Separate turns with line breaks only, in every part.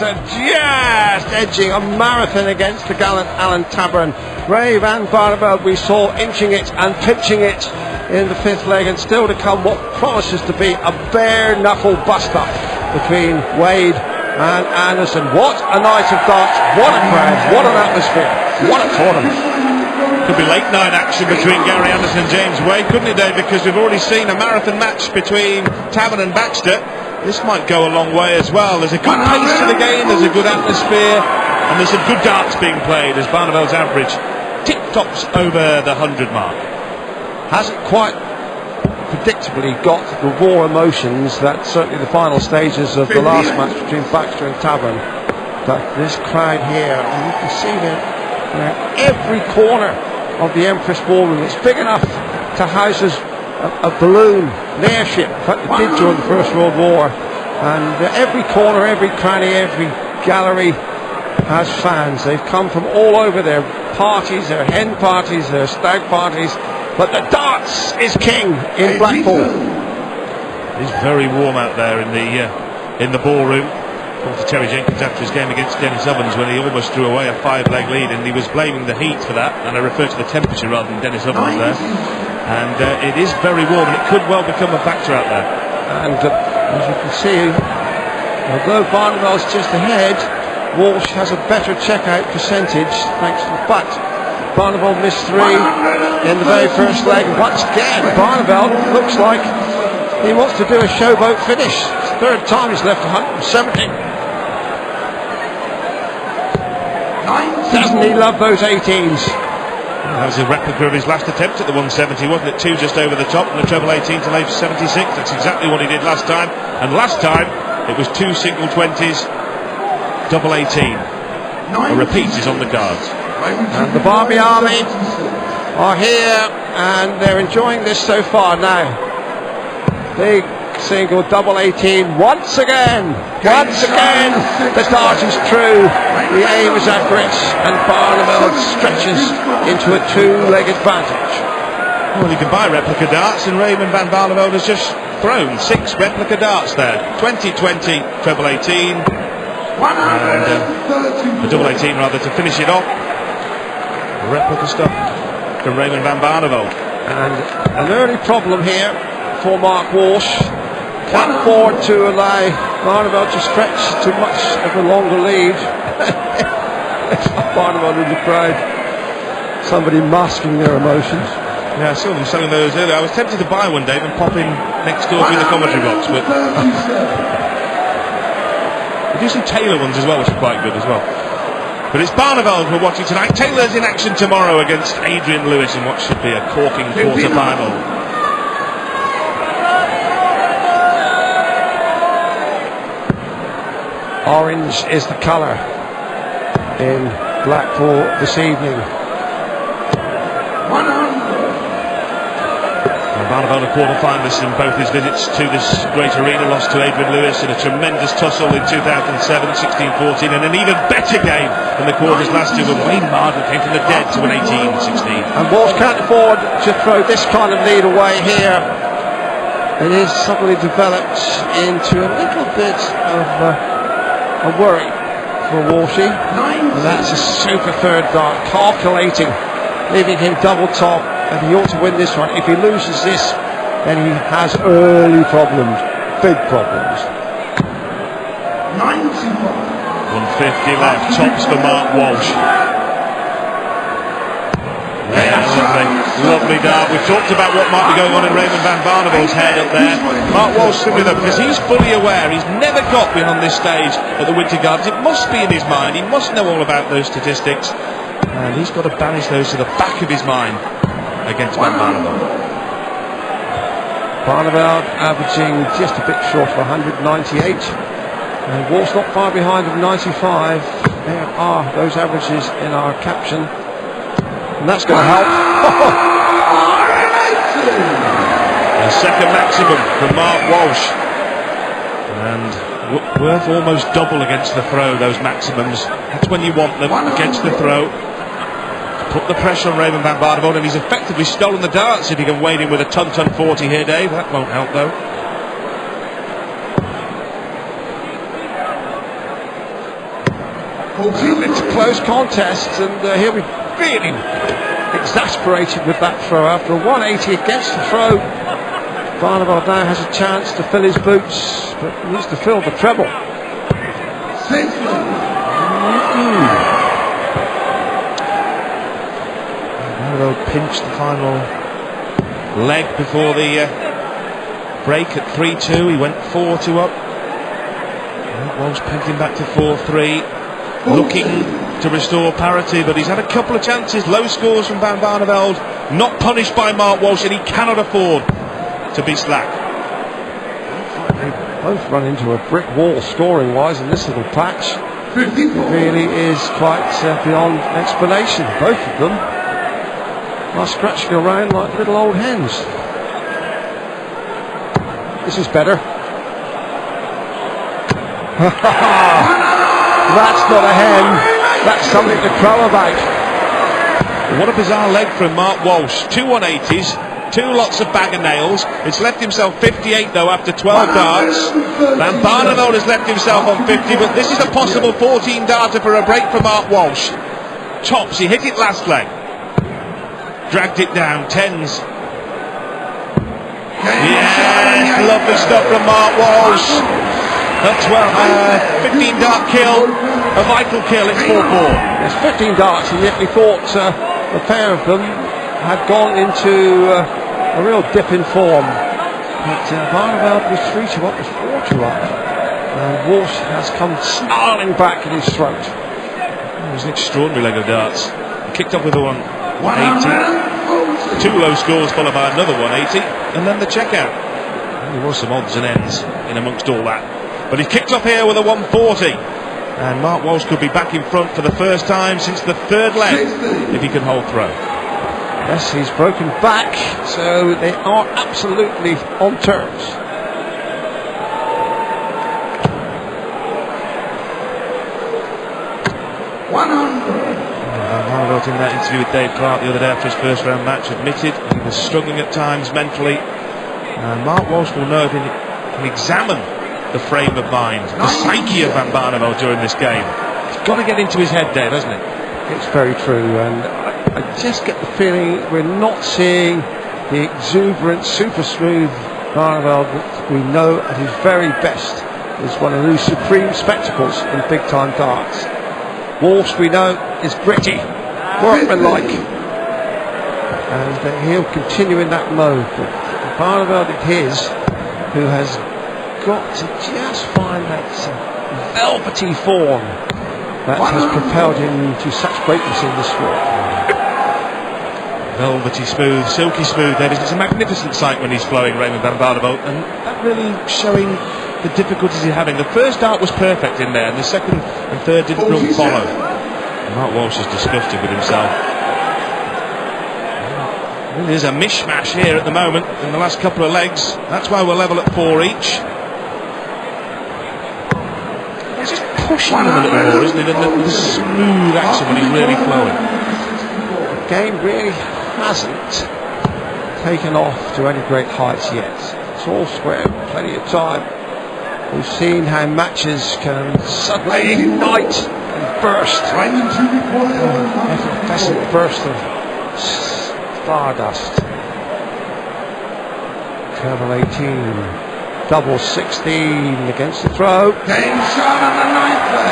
after just edging a marathon against the gallant Alan Tabarn. Ray van Barneveld we saw inching it and pinching it in the fifth leg, and still to come what promises to be a bare knuckle bust up between Wade and Anderson. What a night of darts, what a crowd, what an atmosphere, what a tournament.
Could be late night action between Gary Anderson and James Wade, couldn't it, Dave? Because we've already seen a marathon match between Tabarn and Baxter. This might go a long way as well. There's a good pace to the game, there's a good atmosphere, and there's some good darts being played as Barneveld's average tip-tops over the 100 mark.
Hasn't quite predictably got the raw emotions that certainly the final stages of the last match between Baxter and Tabarn. But this crowd here, and you can see that every corner of the Empress Ballroom, it's big enough to house a balloon, an airship. In fact, it did during the First World War. And every corner, every cranny, every gallery has fans. They've come from all over their parties, their hen parties, their stag parties. But the darts is king in Blackpool.
It's very warm out there in the ballroom. To Terry Jenkins after his game against Dennis Ovens when he almost threw away a 5-leg lead, and he was blaming the heat for that, and I refer to the temperature rather than Dennis Ovens there. And it is very warm, and it could well become a factor out there.
And as you can see, although Barneveld's just ahead, Walsh has a better checkout percentage thanks to the fact Barneveld missed 3 in the very first leg. Once again, Barneveld looks like he wants to do a showboat finish. It's the third time he's left 170. Doesn't he love those 18s?
That was a replica of his last attempt at the 170, wasn't it? 2 just over the top and the treble 18 to leave 76. That's exactly what he did last time. And last time it was 2 single 20s, double 18. A repeat is on the cards.
And the Barbie Army are here and they're enjoying this so far now. Big single double 18 once again. Once again the dart is true, the aim is accurate, and Barneveld stretches into a 2-leg advantage.
Well, you can buy replica darts, and Raymond van Barneveld has just thrown 6 replica darts there. 20-20 treble 18 and a double 18 rather to finish it off. Replica stuff from Raymond van Barneveld.
And an early problem here for Mark Walsh. Can't afford to allow Barneveld to stretch too much of a longer lead. Barneveld in the crowd, somebody masking their emotions.
Yeah, I saw them selling those earlier. I was tempted to buy one, Dave, and pop in next door through the commentary box, but we do some Taylor ones as well, which are quite good as well. But it's Barneveld we're watching tonight. Taylor's in action tomorrow against Adrian Lewis in what should be a corking quarter-final.
Orange is the colour in Blackpool this evening.
Barneveld, a quarter-finalist in both his visits to this great arena, lost to Adrian Lewis in a tremendous tussle in 2007, 16-14, and an even better game than the quarters last year when Wayne Marden came from the dead to an 18-16.
And Walsh can't afford to throw this kind of lead away here. It is suddenly developed into a little bit of a worry for Walshy, and that's a super third dart, calculating, leaving him double top, and he ought to win this one. If he loses this, then he has early problems, big problems.
150 left, tops for Mark Walsh. Yeah, lovely dart. We've talked about what might be going on in Raymond van Barneveld's head up there. Mark Walsh simply though, because he's fully aware he's never got been on this stage at the Winter Gardens. It must be in his mind, he must know all about those statistics, and he's got to banish those to the back of his mind against Van Barneveld.
Barneveld averaging just a bit short of 198, and Walsh not far behind of 95. There are those averages in our caption, and that's going to help.
A second maximum from Mark Walsh, and worth almost double against the throw, those maximums. That's when you want them, against the throw. Put the pressure on Raymond van Barneveld, and he's effectively stolen the darts if he can wade in with a ton 40 here, Dave. That won't help though.
It's a close contest, and he'll be really exasperated with that throw. After a 180 against the throw, Barneveld now has a chance to fill his boots, but he needs to fill the treble.
Barneveld pinched the final leg before the break at 3-2. He went 4-2 up. Walsh pegging back to 4-3, looking to restore parity, but he's had a couple of chances. Low scores from Barneveld, not punished by Mark Walsh, and he cannot afford to be slack.
They both run into a brick wall scoring wise in this little patch. It really is quite beyond explanation. Both of them are scratching around like little old hens. This is better. That's not a hen, that's something to crow about.
What a bizarre leg from Mark Walsh. 2 180s, 2 lots of bag of nails. It's left himself 58 though after 12 darts. Van Barneveld has left himself on 50, but this is a possible 14 darter for a break for Mark Walsh. Tops, he hit it last leg. Dragged it down, 10s. Yes, lovely stuff from Mark Walsh. A 15 dart kill, a vital kill, it's 4-4.
There's 15 darts, and yet we thought a pair of them had gone into a real dip in form. But Barneveld was 3-2 up, was 4-2 up. And Walsh has come snarling back in his throat.
It was an extraordinary leg of darts. He kicked off with a 180, 2 low scores followed by another 180, and then the checkout. There was some odds and ends in amongst all that. But he kicked off here with a 140, and Mark Walsh could be back in front for the first time since the third leg if he can hold throw.
Yes, he's broken back, so they are absolutely on terms.
Barneveld in that interview with Dave Clark the other day after his first round match admitted he was struggling at times mentally, and Mark Walsh will know if he can examine the frame of mind, the psyche of Van Barneveld during this game. It's got to get into his head, Dave, hasn't it?
It's very true, and I just get the feeling we're not seeing the exuberant, super smooth Barneveld that we know at his very best is one of those supreme spectacles in big time darts. Walsh, we know, is gritty, workmanlike, and he'll continue in that mode. But Barneveld is his, who has got to just find that velvety form that has propelled him to such greatness in this sport.
Velvety smooth, silky smooth, Davis. It's a magnificent sight when he's flowing, Raymond Van Barneveld, and that really showing the difficulties he's having. The first dart was perfect in there, and the second and third didn't really follow. Mark Walsh is disgusted with himself. There's a mishmash here at the moment in the last couple of legs. That's why we're level at 4 each. He's just pushing them a little more, isn't he? The smooth action when he's really flowing.
The game really hasn't taken off to any great heights yet. It's all square, plenty of time. We've seen how matches can suddenly ignite and burst. Effervescent burst of stardust. Treble 18, double 16 against the throw.
Game shot on the 9th play.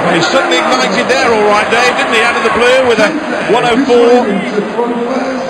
Well, he suddenly ignited there, all right, Dave, didn't he? Out of the blue with a 104.